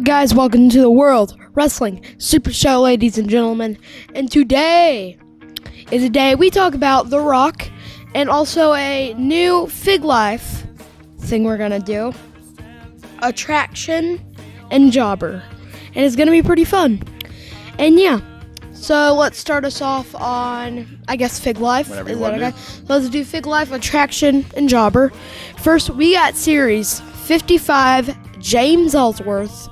Guys, welcome to the World Wrestling Supershow, ladies and gentlemen. And today is a day we talk about The Rock and also a new Fig Life thing we're gonna do. Attraction and Jobber. And it's gonna be pretty fun. And yeah, so let's start us off on, I guess, Fig Life. Whatever you want to do. Let's do Fig Life, Attraction, and Jobber. First, we got Series 55, James Ellsworth.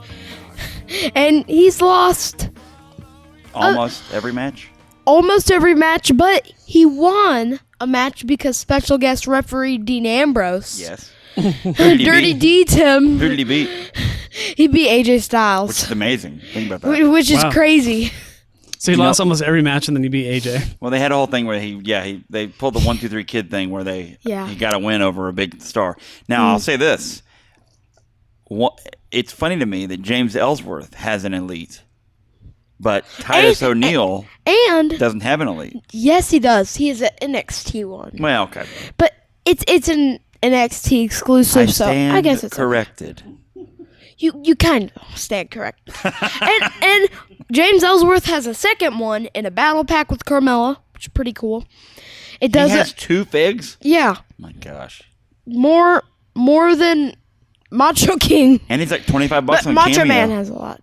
And he's lost Almost every match? almost every match, but he won a match because special guest referee Dean Ambrose. Yes. Dirty D Tim. Who did he beat? He beat AJ Styles. Which is amazing. Think about that. Which is crazy. So he lost almost every match and then he beat AJ. Well, they had a whole thing where they pulled the 1, 2, 3 kid thing where he got a win over a big star. Now, I'll say this. It's funny to me that James Ellsworth has an elite, but Titus O'Neil doesn't have an elite. Yes, he does. He is an NXT one. Well, okay. But it's an NXT exclusive, I guess it's corrected. You kind of stand correct. and James Ellsworth has a second one in a battle pack with Carmella, which is pretty cool. He has 2 figs? Yeah. Oh my gosh. More than Macho King. And he's like $25 on Macho Cameo. Man has a lot.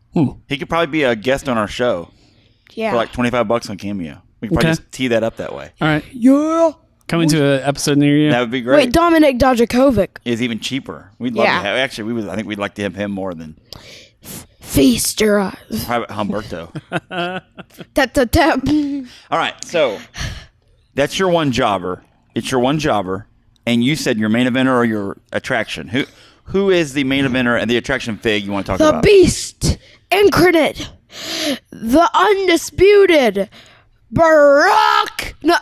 He could probably be a guest on our show. Yeah. For like $25 on Cameo. We could probably just tee that up that way. All right. Yeah. Coming to an episode near you. That would be great. Wait, Dominic Dijakovic is even cheaper. We'd love to have. Actually, I think we'd like to have him more than Feast Your Eyes. Private Humberto. Tap tap tap. All right, so that's your one jobber. It's your one jobber, and you said your main eventer or your attraction. Who is the main eventer and the attraction fig you want to talk about? The Beast Incarnate, the Undisputed Barack. No.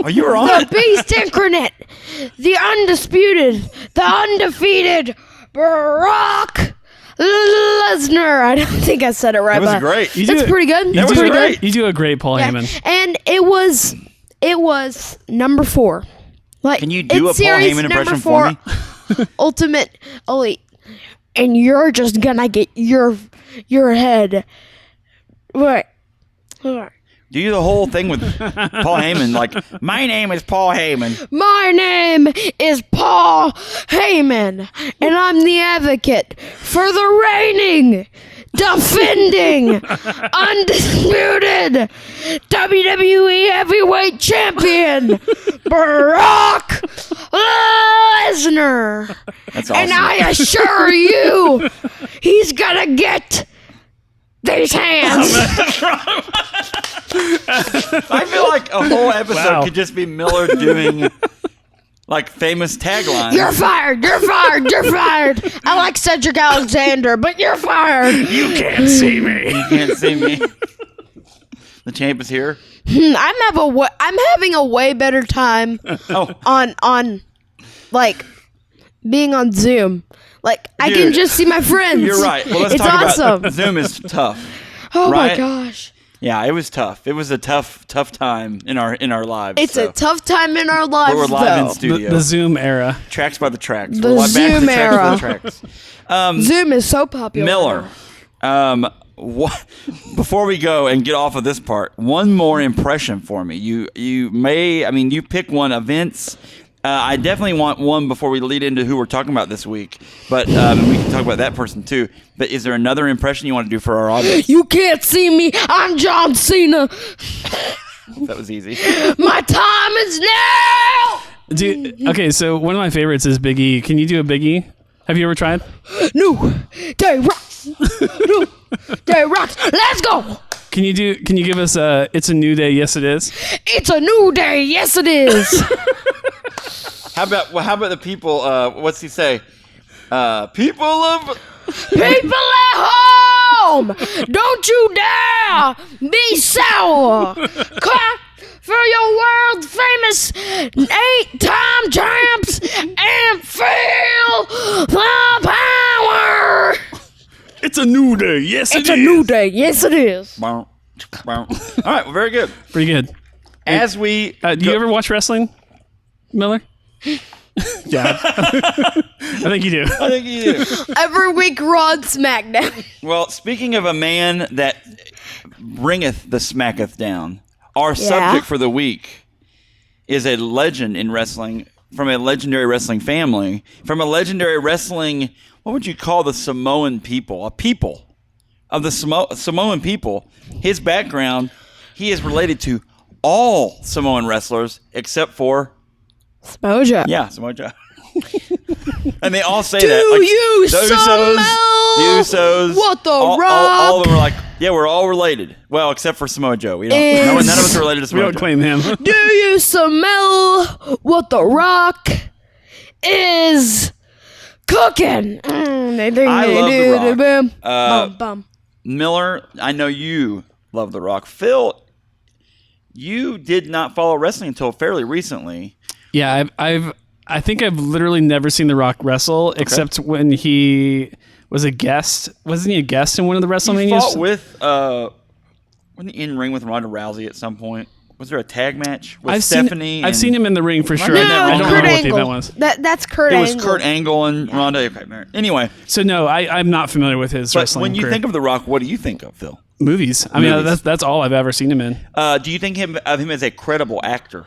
Oh, you were on The Beast Incarnate, the Undisputed, the Undefeated Brock Lesnar. I don't think I said it right. That was great. That's pretty good. That was pretty great. You do a great Paul Heyman. And it was number 4. Like, can you do a Paul Heyman impression for me? Ultimate Elite, and you're just gonna get your head. What? Do the whole thing with Paul Heyman, like, my name is Paul Heyman. My name is Paul Heyman, and I'm the advocate for the reigning, defending, undisputed WWE Heavyweight Champion, Brock Lesnar. That's awesome. And I assure you, he's gonna get these hands. I feel like a whole episode could just be Miller doing like famous taglines. You're fired. You're fired. You're fired. I like Cedric Alexander, but you're fired. You can't see me. You can't see me. The champ is here. I'm having a way better time on like being on Zoom. Like, I can just see my friends. You're right. Well, let's it's talk awesome. about Zoom is tough. Oh right? my gosh. Yeah, it was tough. It was a tough time in our lives. It's a tough time in our lives. We're live in though. studio. The Zoom era. Tracks by the tracks. The We're back to Zoom the era. tracks by the tracks. Zoom is so popular. Miller. Before we go and get off of this part, one more impression for me. You pick one. Events. I definitely want one before we lead into who we're talking about this week. But we can talk about that person too. But is there another impression you want to do for our audience? You can't see me. I'm John Cena. That was easy. My time is now. Dude, okay, so one of my favorites is Big E. Can you do a Big E? Have you ever tried? New Day Rocks. New Day Rocks. Let's go. Can you give us It's a New Day, Yes It Is? It's a new day. Yes, it is. How about the people? What's he say? People at home, don't you dare be sour. Clap for your world famous 8-time champs and feel the power. It's a new day. Yes, It's a new day. Yes, it is. All right, well, very good. Pretty good. As we do you ever watch wrestling, Miller? Yeah. I think you do. I think you do. Every week we're on SmackDown. Well, speaking of a man that bringeth the smacketh down, our subject for the week is a legend in wrestling from a legendary wrestling family, from a legendary wrestling, what would you call the Samoan people? A people of the Samoan people. His background, he is related to all Samoan wrestlers except for Samoa Joe. Yeah, Samoa Joe. And they all say Do that. Like, you smell the Usos. what the all Rock? of them are like, yeah, we're all related. Well, except for Samoa Joe. We don't. None of us are related to We Samoa don't Joe. claim him. Do you smell what the Rock is cooking? I love The Rock. Bum, bum. Miller, I know you love The Rock. Phil, you did not follow wrestling until fairly recently. Yeah, I think I've literally never seen The Rock wrestle except when he was a guest. Wasn't he a guest in one of the WrestleManias? He fought with, wasn't he in ring with Ronda Rousey at some point? Was there a tag match with Stephanie? I've seen him in the ring for sure. No, I don't Kurt remember what the Angle. event was. That's Kurt It Angle. was Kurt Angle and Ronda. Okay, anyway, So no, I'm not familiar with his but wrestling when you career. think of The Rock, what do you think of, Phil? Movies. I mean, Movies. that's all I've ever seen him in. Do you think of him as a credible actor?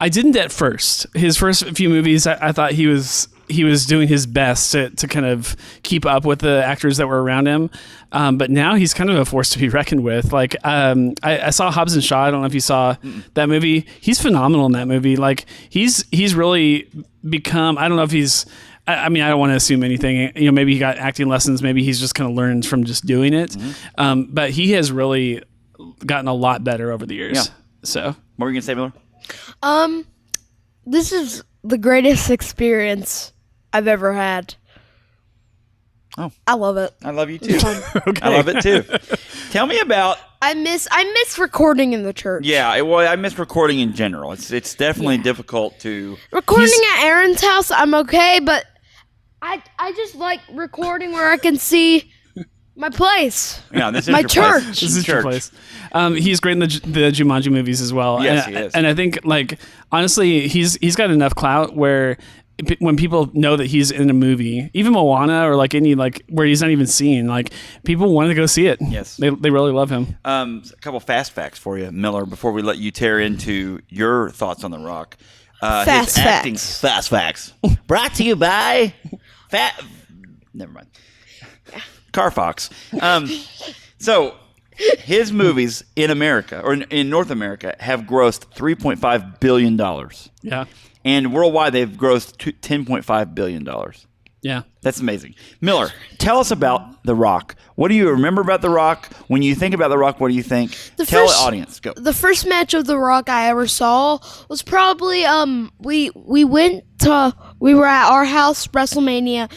I didn't at first. His first few movies, I thought he was doing his best to kind of keep up with the actors that were around him. But now he's kind of a force to be reckoned with. Like I saw Hobbs and Shaw. I don't know if you saw that movie. He's phenomenal in that movie. Like he's really become. I don't know if he's. I mean, I don't want to assume anything. You know, maybe he got acting lessons. Maybe he's just kind of learned from just doing it. But he has really gotten a lot better over the years. Yeah. So What were you gonna say, Miller? This is the greatest experience I've ever had. Oh. I love it. I love you too. okay. I love it too. Tell me about. I miss recording in the church. Yeah, well, I miss recording in general. It's definitely difficult to. Recording at Aaron's house, I'm okay, but I just like recording where I can see my place. Yeah, this is My your church. Place. This is your place. He's great in the Jumanji movies as well. Yes, and, he is. And I think, like, honestly, he's got enough clout where when people know that he's in a movie, even Moana or like any like where he's not even seen, like people want to go see it. Yes. they really love him. A couple fast facts for you, Miller, before we let you tear into your thoughts on The Rock. Fast his acting, facts. Fast facts. Brought to you by Never mind. Carfox. So his movies in America or in North America have grossed $3.5 billion. Yeah, And worldwide, they've grossed $10.5 billion. yeah. That's amazing. Miller, tell us about The Rock. What do you remember about The Rock? When you think about The Rock, what do you think? Tell the audience. Go. The first match of The Rock I ever saw was probably we were at our house WrestleMania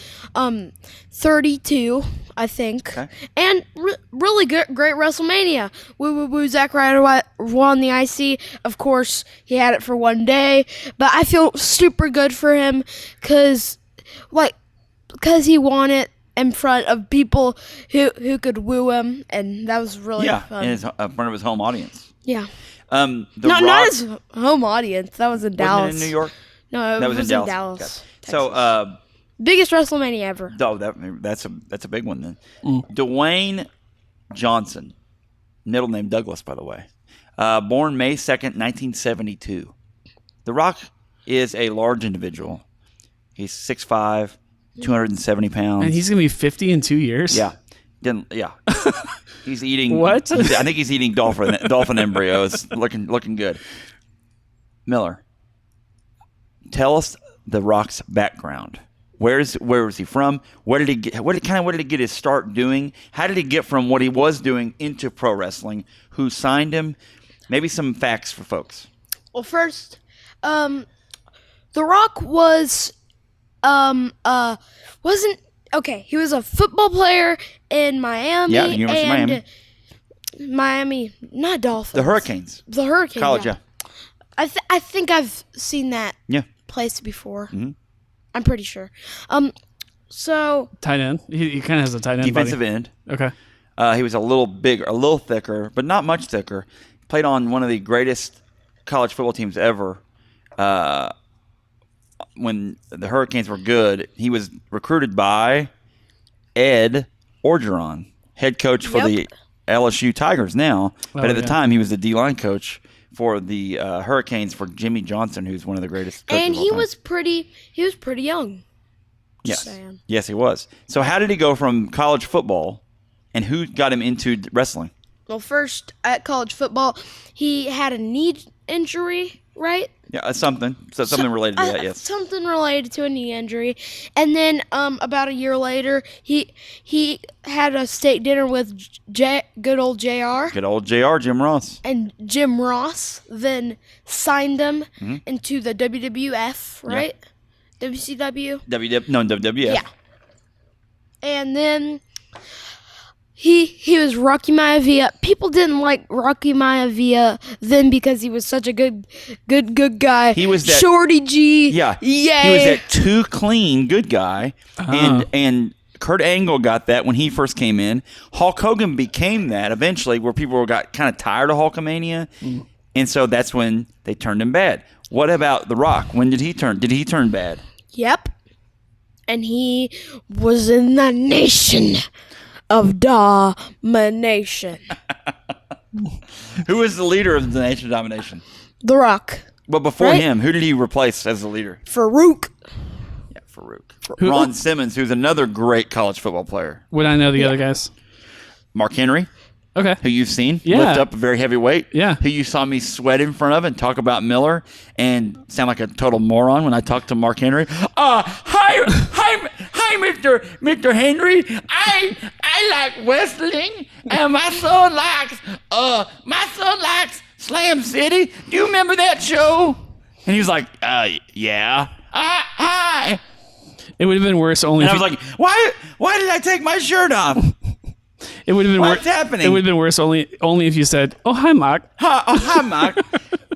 32, I think. Okay. And really good, great WrestleMania. Woo woo woo, Zack Ryder won the IC. Of course, he had it for one day, but I feel super good for him because he won it in front of people who could woo him, and that was really fun. in front of his home audience. Yeah. The Not Rock, his home audience. That was in Dallas. wasn't it in New York? No, That was in Dallas. Dallas. Okay. So, Biggest WrestleMania ever. that's a big one then. Dwayne Johnson, middle name Douglas, by the way, born May 2nd, 1972. The Rock is a large individual. He's 6'5", 270 pounds. And he's gonna be 50 in 2 years. Yeah. He's eating What? I think he's eating dolphin embryos. Looking good. Miller, tell us The Rock's background. Where was he from? Where did he get his start doing? How did he get from what he was doing into pro wrestling? Who signed him? Maybe some facts for folks. Well, first, The Rock was wasn't okay. He was a football player in Miami. Yeah, the University of Miami. Miami, not Dolphins. The Hurricanes. The Hurricanes. College, yeah. I think I've seen that Yeah. place before. Mm-hmm. I'm pretty sure. So Tight end. He kind of has a tight end. Defensive body. end. Okay. He was a little bigger, a little thicker, but not much thicker. Played on one of the greatest college football teams ever. when the Hurricanes were good, he was recruited by Ed Orgeron, head coach for the LSU Tigers now. But at the time, he was the D-line coach for the Hurricanes for Jimmy Johnson, who's one of the greatest coaches And of all he time. was pretty young. Just Yes. saying. Yes, he was. So how did he go from college football, and who got him into wrestling? Well, first at college football, he had a knee injury, right? Yeah, something related to that. Yes. Something related to a knee injury, and then about a year later, he had a steak dinner with good old Jr. Good old Jr. Jim Ross. And Jim Ross then signed him into the WWF, right? WCW. WWF. Yeah. And then he was Rocky Maivia. People didn't like Rocky Maivia then because he was such a good guy. He was that Shorty G. Yeah. Yay. He was that too clean good guy. And Kurt Angle got that when he first came in. Hulk Hogan became that eventually, where people got kind of tired of Hulkamania. And so that's when they turned him bad. What about The Rock? When did he turn bad? Yep. And he was in the Nation of Domination. Who was the leader of the Nation of Domination? The Rock. Well, before Right? him, who did he replace as the leader? Farouk. Yeah, Farouk. Ron Simmons, who's another great college football player. Would I know the other guys? Mark Henry, Okay. who you've seen Yeah. lift up a very heavy weight. Yeah. Who you saw me sweat in front of and talk about Miller and sound like a total moron when I talked to Mark Henry. Hi, Mr. Henry. I like wrestling, and my son likes Slam City. Do you remember that show? And he was like, yeah. Hi. It would have been worse only. And I if was like, why did I take my shirt off? it would have been What's happening? It would have been worse only if you said, "Oh, hi, Mark." Hi, Mark.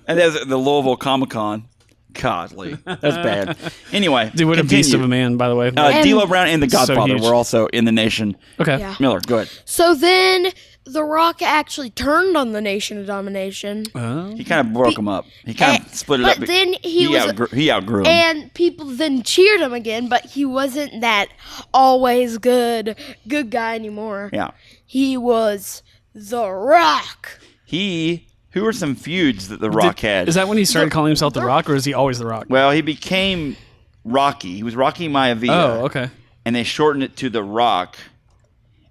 And there's the Louisville Comic Con. Godly. That's bad. Anyway, Dude, what a beast of a man, by the way. D'Lo Brown and The So Godfather huge. were also in the Nation. Okay. Yeah. Miller, go ahead. So then The Rock actually turned on the Nation of Domination. He kind of broke them up. He kind of split it up. But then he outgrew him. and people then cheered him again, but he wasn't that always good guy anymore. Yeah. He was The Rock. Who were some feuds that The Rock had? Is that when he started calling himself The Rock, or is he always The Rock? Well, he became Rocky. He was Rocky Maivia. Oh, okay. And they shortened it to The Rock.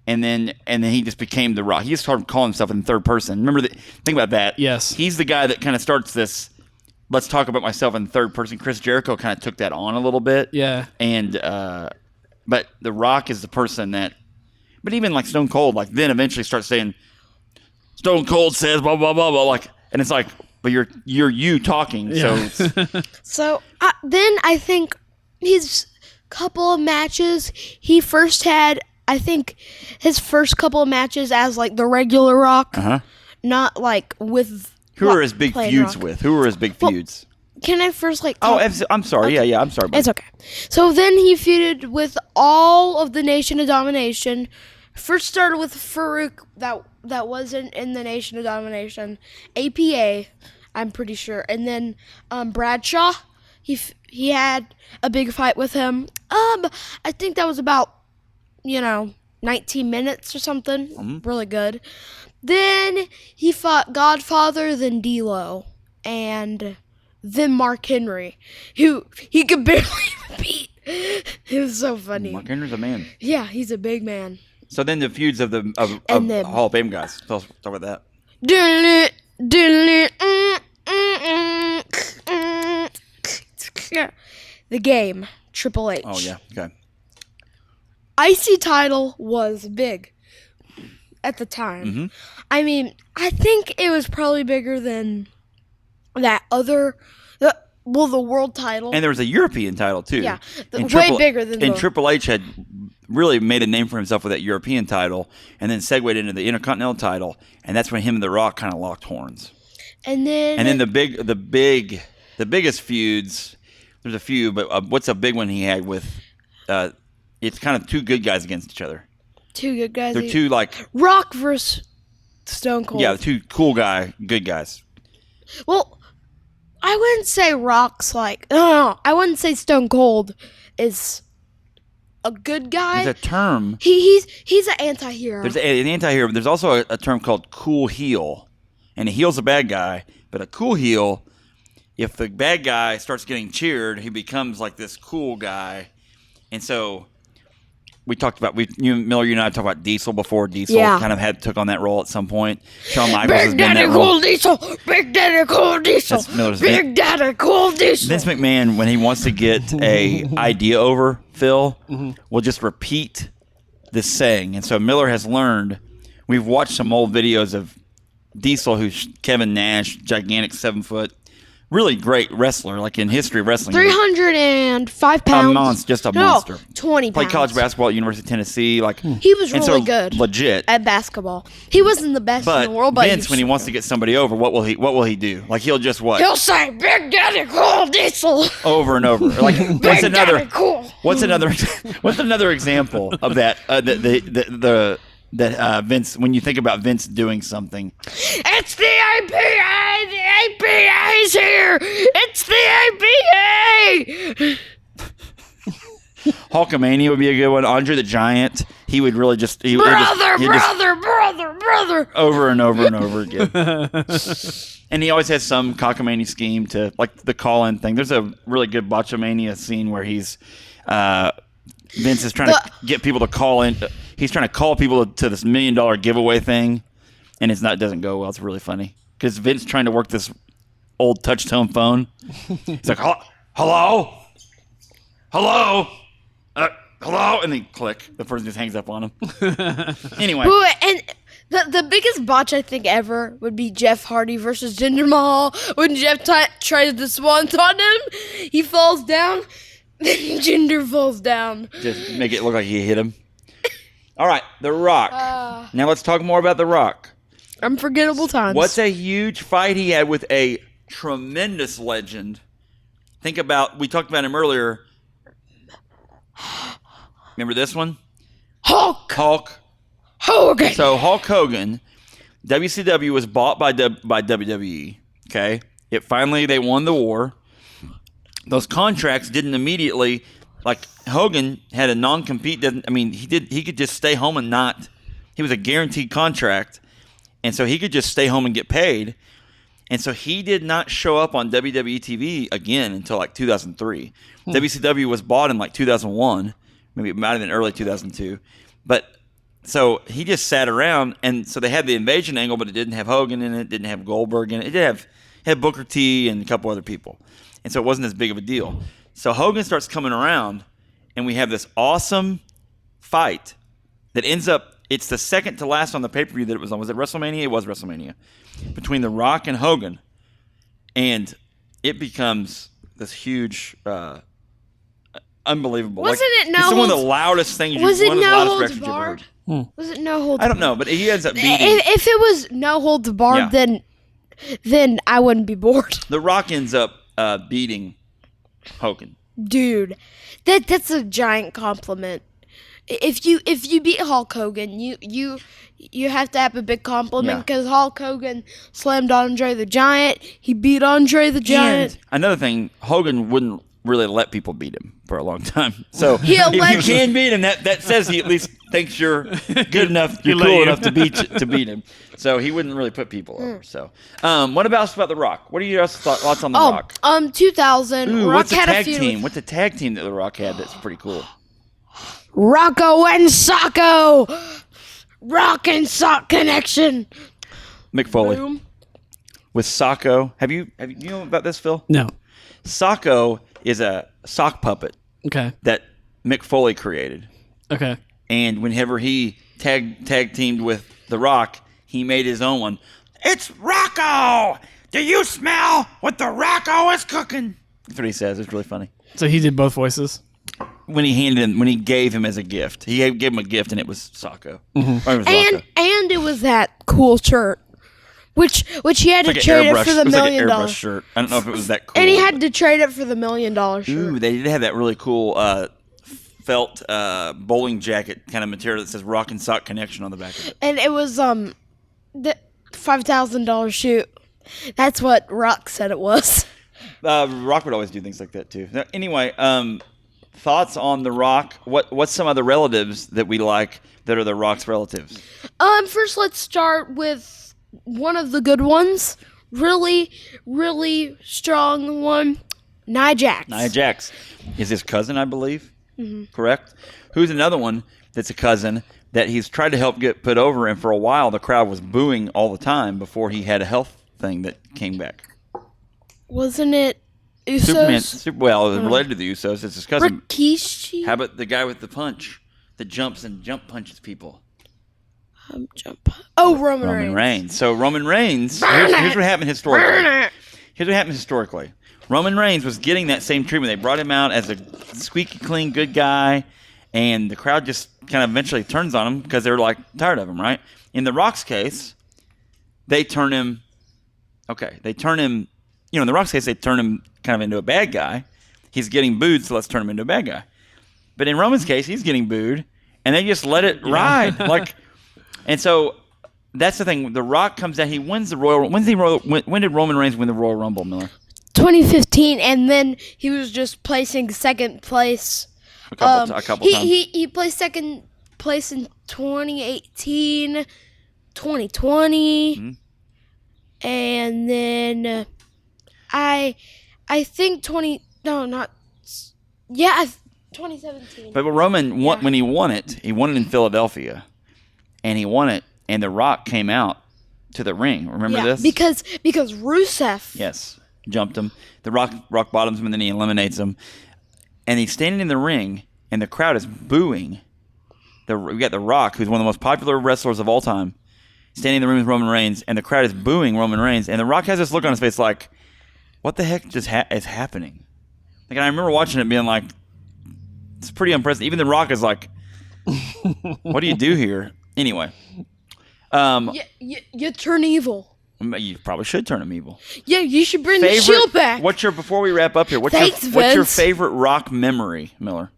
And then he just became The Rock. He just started calling himself in third person. Remember, think about that. Yes. He's the guy that kind of starts this, let's talk about myself in third person. Chris Jericho kind of took that on a little bit. Yeah. And, but The Rock is the person that, but even like Stone Cold, like then eventually starts saying, Stone Cold says blah, blah, blah, blah. Like, and it's like, but you're you talking. Yeah. So it's, So then I think his couple of matches, he first had, I think his first couple of matches as like the regular Rock, not like with who are his big plain feuds Rock. with? Who were his big feuds? Can I first like? Oh, talk- I'm sorry. Okay. Yeah, I'm sorry. Buddy. It's okay. So then he feuded with all of the Nation of Domination. First started with Farouk, that wasn't in the Nation of Domination. APA, I'm pretty sure. And then Bradshaw, he had a big fight with him. I think that was about, 19 minutes or something. Really good. Then he fought Godfather, then D'Lo, and then Mark Henry, who he could barely beat. It was so funny. Mark Henry's a man. Yeah, he's a big man. So then the feuds of the And then- Hall of Fame guys. Let's talk about that. The game, Triple H. Oh yeah. Okay. IC title was big at the time. I mean, I think it was probably bigger than that other, the world title. And there was a European title too. Yeah, And way bigger than And the- Triple H had really made a name for himself with that European title, and then segued into the Intercontinental title, and that's when him and The Rock kind of locked horns. and then the biggest feuds. There's a few, but what's a big one he had with? It's kind of two good guys against each other. two good guys. They're two like Rock versus Stone Cold. the two cool good guys. Well, I wouldn't say Rock's like. No, I wouldn't say Stone Cold is a good guy. There's a term. He's an anti-hero. There's an anti-hero, but there's also a term called cool heel. And a heel's a bad guy, but a cool heel, if the bad guy starts getting cheered, he becomes like this cool guy. And so we talked about, Miller, you and I talked about Diesel before. Diesel kind of took on that role at some point. Shawn Michaels has been that role. Big Daddy Cool Diesel. Big Daddy Cool Diesel. Vince McMahon, when he wants to get a idea over, Phil, will just repeat this saying. And so Miller has learned. We've watched some old videos of Diesel, who's Kevin Nash, gigantic 7-foot, really great wrestler, like in history of wrestling. 305 pounds. A monster, just a monster. 20 pounds. Played college basketball at University of Tennessee. Like he was really good, legit at basketball. He wasn't the best in the world, but Vince, when he wants to get somebody over, what will he do? Like he'll just what? He'll say, "Big Daddy Cool Diesel," over and over. Like what's another? Daddy Cool. What's another example of that? That Vince, when you think about Vince doing something, it's the APA. The APA's here. It's the APA. Hulkamania would be a good one. Andre the Giant, he would really just brother, over and over and over again. And he always has some cockamamie scheme to, like the call-in thing. There's a really good Botchamania scene where Vince is trying to get people to call in. He's trying to call people to this $1 million giveaway thing, and it doesn't go well. It's really funny because Vince trying to work this old touch-tone phone. He's like, hello, hello, and then click. The person just hangs up on him. Anyway. Ooh, and the biggest botch I think ever would be Jeff Hardy versus Jinder Mahal. When Jeff tries to swanton on him, he falls down. Then Jinder falls down. Just make it look like he hit him. All right, The Rock. Now let's talk more about The Rock. Unforgettable times. What's a huge fight he had with a tremendous legend? Think about, we talked about him earlier. Remember this one? Hulk Hogan. So Hulk Hogan, WCW was bought by WWE. Okay, they won the war. Those contracts didn't immediately, like Hogan had a non-compete. He could just stay home and not. He was a guaranteed contract, and so he could just stay home and get paid. And so he did not show up on WWE TV again until like 2003. WCW was bought in like 2001, maybe it might have been early 2002. But so he just sat around, and so they had the invasion angle, but it didn't have Hogan in it, didn't have Goldberg in it. It did had Booker T and a couple other people. And so it wasn't as big of a deal. So Hogan starts coming around, and we have this awesome fight that ends up, it's the second to last on the pay-per-view that it was on. Was it WrestleMania? It was WrestleMania. Between The Rock and Hogan. And it becomes this huge, unbelievable. Wasn't it no It's one of the holds- loudest things Was one it of the no loudest holds records you've ever barred? heard. Was it no holds? I don't know, but he ends up beating. If it was no holds barred, then I wouldn't be bored. The Rock ends up beating Hogan. Dude, that's a giant compliment. If you beat Hulk Hogan, you have to have a big compliment because Hulk Hogan slammed Andre the Giant. He beat Andre the Giant. And another thing, Hogan wouldn't really let people beat him for a long time. So if you can beat him, that says he at least thinks you're good enough, you're cool enough to beat him. So he wouldn't really put people over. So, what about The Rock? What are your thoughts on The Rock? 2000. Ooh, Rock what's the had tag a feud. team? What's the tag team that The Rock had that's pretty cool? Rocco and Socko. Rock and Sock connection. Mick Foley Boom. with Socko. Have you know about this, Phil? No. Socko is a sock puppet Okay. that Mick Foley created. Okay. And whenever he tag teamed with The Rock, he made his own one. It's Rocco! Do you smell what the Rocco is cooking? That's what he says. It's really funny. So he did both voices? When he gave him as a gift. He gave him a gift, and it was Socko. Mm-hmm. Or it was Rocco. And it was that cool shirt, which he had to trade it for the $1 million. It was like an airbrush shirt. I don't know if it was that cool. And he had to trade it for the $1 million shirt. Ooh, they did have that really cool felt bowling jacket kind of material that says Rock and Sock Connection on the back of it. And it was the $5,000 shoot. That's what Rock said it was. Rock would always do things like that too. Now, anyway, thoughts on The Rock? What's some other relatives that we like that are The Rock's relatives? First, let's start with one of the good ones. Really, really strong one. Nia Jax. Nia Jax is his cousin, I believe. Mm-hmm. Correct? Who's another one that's a cousin that he's tried to help get put over, and for a while the crowd was booing all the time before he had a health thing that came back. Wasn't it Usos? Superman, it was related to the Usos. It's his cousin. Rikishi? How about the guy with the punch that jumps and punches people? Roman Reigns. So Roman Reigns, here's what happened historically. Roman Reigns was getting that same treatment. They brought him out as a squeaky clean good guy, and the crowd just kind of eventually turns on him because they're like tired of him, right? In The Rock's case, they turn him, in The Rock's case, they turn him kind of into a bad guy. He's getting booed, so let's turn him into a bad guy. But in Roman's case, he's getting booed, and they just let it ride. And so that's the thing. The Rock comes out. He wins the Royal. When did Roman Reigns win the Royal Rumble, Miller? 2015, and then he was just placing second place. A couple times. He placed second place in 2018, 2020, and then I think 2017. But Roman when he won it in Philadelphia, and he won it, and The Rock came out to the ring. Remember this? Because Rusev. Jumped him. The Rock bottoms him, and then he eliminates him. And he's standing in the ring, and the crowd is booing. We got The Rock, who's one of the most popular wrestlers of all time, standing in the room with Roman Reigns, and the crowd is booing Roman Reigns. And The Rock has this look on his face like, what the heck just is happening? Like, and I remember watching it being like, it's pretty impressive. Even The Rock is like, what do you do here? Anyway. You turn evil. You probably should turn him evil. Yeah, you should bring the shield back. Before we wrap up here, what's your favorite Rock memory, Miller?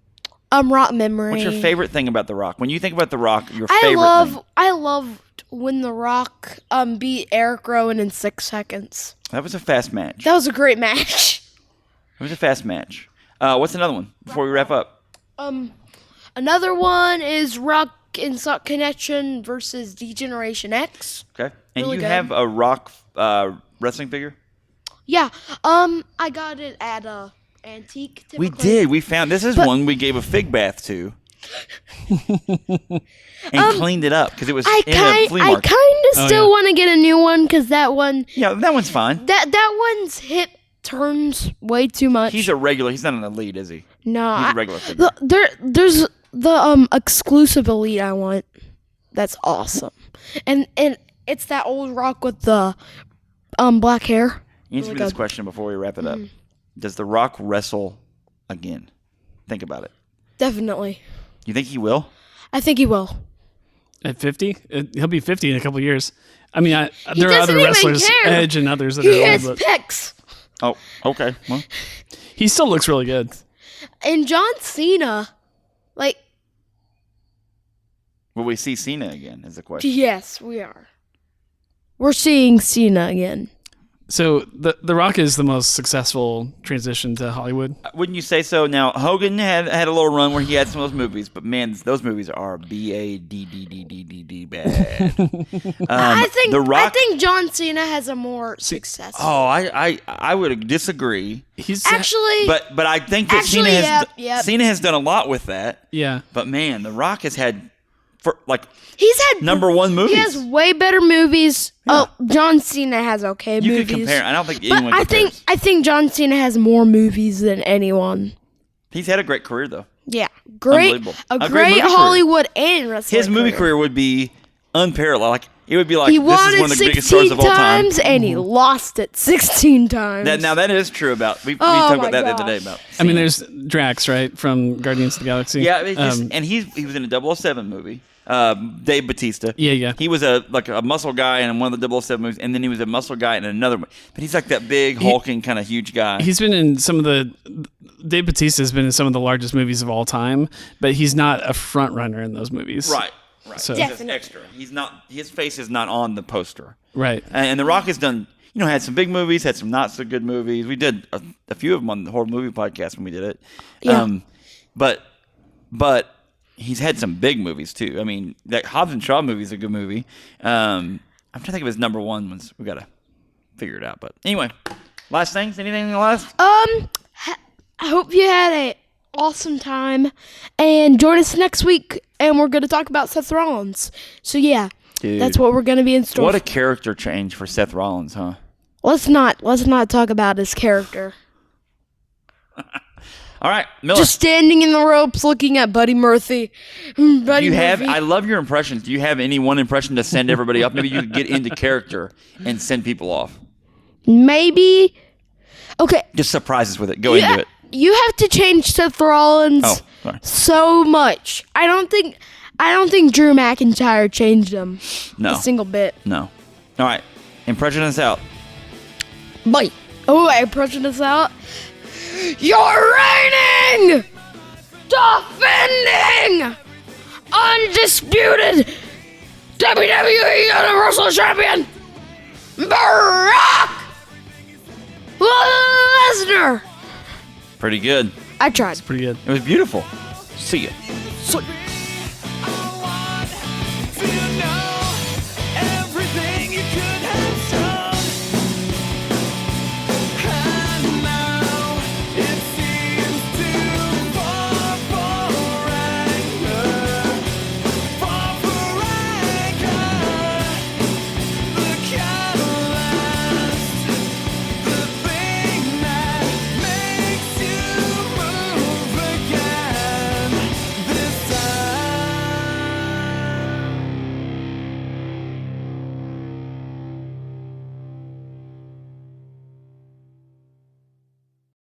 Rock memory. What's your favorite thing about The Rock? When you think about The Rock, your favorite thing. I loved when The Rock beat Eric Rowan in 6 seconds. That was a fast match. That was a great match. It was a fast match. What's another one before we wrap up? Another one is Rock and Sock Connection versus D-Generation X. Okay. And really you good. have a Rock wrestling figure? Yeah. I got it at a antique. Typically. We did. We found this is one we gave a fig bath to. And cleaned it up because it was in a flea market. I kind of still want to get a new one because that one. Yeah, that one's fine. That one's hip turns way too much. He's a regular. He's not an elite, is he? No, he's a regular figure. There's the exclusive elite I want. That's awesome, and it's that old Rock with the black hair. Answer me this question before we wrap it up. Does The Rock wrestle again? Think about it. Definitely. You think he will? I think he will. At 50? He'll be 50 in a couple of years. I mean, there are other wrestlers, care. Edge and others that he are has old. pecs. Oh, okay. Well, he still looks really good. And John Cena, will we see Cena again is the question. Yes, we are. We're seeing Cena again. So the Rock is the most successful transition to Hollywood. Wouldn't you say so? Now Hogan had a little run where he had some of those movies, but man, those movies are B-A-D-D-D-D-D-D bad. I think The Rock. I think John Cena has a more successful. Oh, I would disagree. He's actually, but I think that Cena has done a lot with that. Yeah. But man, The Rock has had he's had number one movies. He has way better movies. Yeah. Oh, John Cena has okay movies. You could compare. I don't think anyone compares. I think John Cena has more movies than anyone. He's had a great career though. Yeah, great Hollywood and wrestling. His movie career would be unparalleled. Like it would be like he this is one of the biggest stars of all time. And he lost it 16 times. That is true about. We talked about that the other day about. I mean, there's Drax, right, from Guardians of the Galaxy. Yeah, and he was in a 007 movie. Dave Bautista. Yeah. He was a muscle guy in one of the 007 movies, and then he was a muscle guy in another one. But he's like that big, hulking, kind of huge guy. He's been in some of the... Dave Bautista has been in some of the largest movies of all time, but he's not a front runner in those movies. Right. So, he's just extra. He's not. His face is not on the poster. Right. And The Rock has done... had some big movies, had some not so good movies. We did a few of them on the horror movie podcast when we did it. Yeah. But he's had some big movies too. I mean, that Hobbs and Shaw movie is a good movie. I'm trying to think of his number one ones. We gotta figure it out. But anyway, last things. Anything last? I hope you had a awesome time, and join us next week. And we're gonna talk about Seth Rollins. So yeah, Dude, that's what we're gonna be in store. What a character change for Seth Rollins, huh? Let's not talk about his character. All right, Miller. Just standing in the ropes, looking at Buddy Murphy. Buddy Murphy. I love your impressions. Do you have any one impression to send everybody off? Maybe you could get into character and send people off. Maybe. Okay. Just surprise us with it. Go into it. You have to change Seth Rollins so much. I don't think Drew McIntyre changed him. No. A single bit. No. All right. Impression us out. Bye. Oh, I impression us out. You're reigning, defending, undisputed WWE Universal Champion, Brock Lesnar. Pretty good. I tried. Pretty good. It was beautiful. See ya. So-